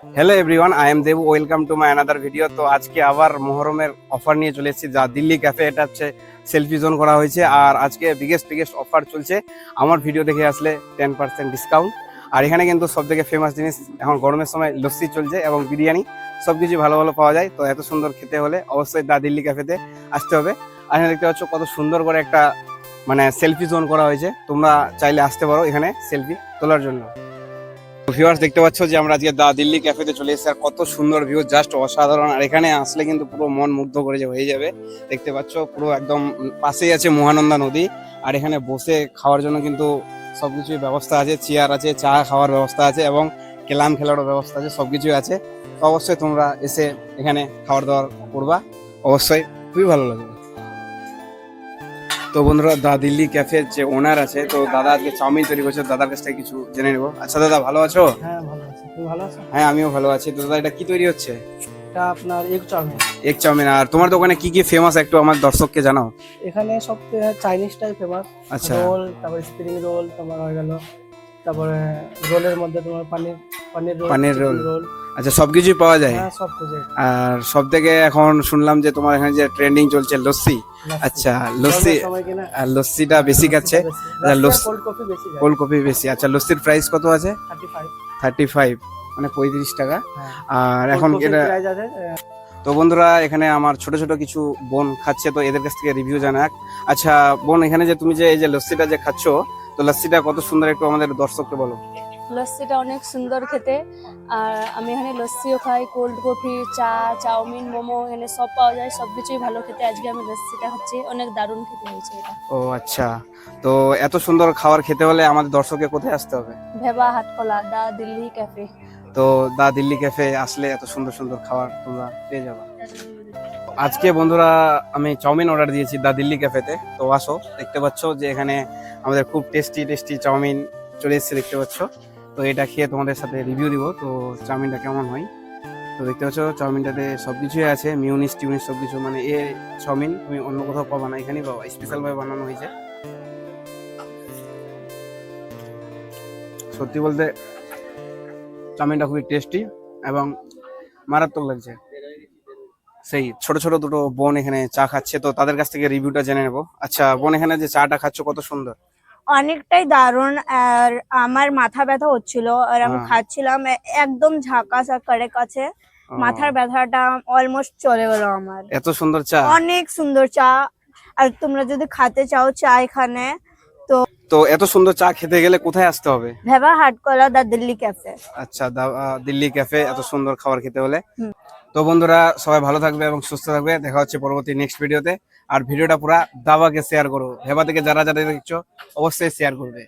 Hello everyone, I am Debu. Welcome to my another video. তো আজকে আবার মহরমের অফার নিয়ে চলে এসেছি, যা দিল্লি ক্যাফে। এটা হচ্ছে সেলফি জোন করা হয়েছে, আর আজকে বিগেস্ট অফার চলছে। আমার ভিডিও দেখে আসলে 10% ডিসকাউন্ট। আর এখানে কিন্তু সব থেকে ফেমাস জিনিস এখন গরমের সময় লস্যি চলছে এবং বিরিয়ানি, সবকিছু ভালো ভালো পাওয়া যায়। তো এত সুন্দর খেতে হলে অবশ্যই দা দিল্লি ক্যাফেতে আসতে হবে। আর এখানে দেখতে পাচ্ছ কত সুন্দর করে একটা সেলফি জোন করা হয়েছে। তোমরা চাইলে আসতে পারো এখানে সেলফি তোলার জন্য। ভিউয়ার্স, দেখতে পাচ্ছ যে আমরা আজকে দা দিল্লি ক্যাফেতে চলে এসেছি, আর কত সুন্দর ভিউ, জাস্ট অসাধারণ। আর এখানে আসলে কিন্তু পুরো মন মুগ্ধ করে হয়ে যাবে। দেখতে পাচ্ছ পুরো একদম পাশেই আছে মহানন্দা নদী, আর এখানে বসে খাওয়ার জন্য কিন্তু সবকিছুই ব্যবস্থা আছে। চেয়ার আছে, চা খাওয়ার ব্যবস্থা আছে এবং কেলাম খেলারও ব্যবস্থা আছে, সবকিছুই আছে। তো অবশ্যই তোমরা এসে এখানে খাওয়ার দাওয়ার করবা, অবশ্যই খুবই ভালো লাগবে। তো বন্ধুরা, দা দিল্লি ক্যাফের যে ওনার আছে, তো দাদা আজকে চাউমিন তৈরি করছে। দাদার কাছ থেকে কিছু জেনে নেবো। আচ্ছা দাদা, ভালো আছো? হ্যাঁ ভালো আছি, তুমি ভালো আছো? হ্যাঁ, আমিও ভালো আছি। তো দাদা, এটা কি তৈরি হচ্ছে? এটা আপনার এগ চাউমিন। Egg chowmein. আর তোমার দোকানে কি কি ফেমাস একটু আমার দর্শককে জানাও। এখানে সবথেকে চাইনিজটাই ফেমাস। আচ্ছা। রোল, তারপরে স্প্রিং রোল তোমার হয়ে গেল, তারপরে রোলের মধ্যে তোমার পানির রোল, পানির চিকেন রোল। রোল। আচ্ছা, সবকিছুই পাওয়া যায়। হ্যাঁ সব কিছু। আর সব থেকে এখন শুনলাম যে তোমার এখানে যে ট্রেন্ডিং চলছে লস্যি। আচ্ছা, লস্যি। গরমের সময় কিনা আর লস্যিটা বেশি খাচ্ছে। কোল্ড কফি বেশি যায়। কোল্ড কফি বেশি। আচ্ছা, লস্যির প্রাইস কত আছে? 35। 35, মানে 35 টাকা। হ্যাঁ, আর এখন এটা প্রাইস আছে। তো বন্ধুরা, এখানে আমার ছোট ছোট কিছু বোন খাচ্ছে, তো এদের কাছ থেকে রিভিউ জানাক। আচ্ছা বোন, এখানে যে তুমি যে এই যে লস্যিটা যে খাচ্ছ, তো লস্যিটা কত সুন্দর একটু আমাদের দর্শককে বলো। লস্যিটা অনেক সুন্দর খেতে। আর আমি এখানে লস্যিও খাই, কোল্ড কফি, চা, চাউমিন, মোমো, এখানে সব পাওয়া যায়, সবকিছুই ভালো খেতে। আজকে আমি লস্যিটা খাচ্ছি, অনেক দারুণ খেতে হয়েছে এটা। ও আচ্ছা, তো এত সুন্দর খাবার খেতে হলে আমাদের দর্শককে কোথায় আসতে হবে? ভেবা হাটকলা, দা দিল্লি ক্যাফে। তো দা দিল্লি ক্যাফে আসলে এত সুন্দর সুন্দর খাবার তোমরা পেয়ে যাবে। আজকে বন্ধুরা, আমি চাউমিন অর্ডার দিয়েছি দা দিল্লি ক্যাফেতে। তো আসো, দেখতে পাচ্ছ যে এখানে আমাদের খুব টেস্টি চাউমিন চলে এসেছে, দেখতে পাচ্ছ। তো এটা খেয়ে তোমাদের সাথে রিভিউ দিব, তো চাউমিনটা কেমন হয়। তো দেখতে পাচ্ছ চাউমিনটাতে সবকিছুই আছে, মিউনিস টিউনিস সবকিছু। মানে এ চাউমিন তুমি অন্য কোথাও পাবা না, এখানেই পাবা, স্পেশাল ভাবে বানানো হয়েছে। সত্যি বলতে চাউমিনটা খুবই টেস্টি এবং মারাত্মক লাগছে। সেই ছোট ছোট দুটো বোন এখানে চা খাচ্ছে, তো তাদের কাছ থেকে রিভিউটা জেনে নেবো। আচ্ছা বোন, এখানে যে চাটা খাচ্ছ কত সুন্দর। অনেকটাই দারুণ। আর আমার মাথা ব্যথা হচ্ছিল, আর আমি হ্যাঁ। খাচ্ছিলাম, একদম ঝাকাস আর কারেক্ট আছে। ও, মাথার ব্যথাটা অলমোস্ট চলে গেল আমার। এত সুন্দর চা। অনেক সুন্দর চা। আর তোমরা যদি খেতে চাও চা এখানে, তো তো এত সুন্দর চা খেতে গেলে কোথায় আসতে হবে? ভেবা হাটকলা দা দিল্লি ক্যাফে। আচ্ছা, দিল্লি ক্যাফে এত সুন্দর খাবার খেতে হলে। হুম। তো বন্ধুরা, সবাই ভালো থাকবে এবং সুস্থ থাকবে। দেখা হচ্ছে পরবর্তী নেক্সট ভিডিওতে। আর ভিডিওটা পুরা দাবাকে শেয়ার করো। ভেবা থেকে যারা যারা দেখছো অবশ্যই শেয়ার করবে।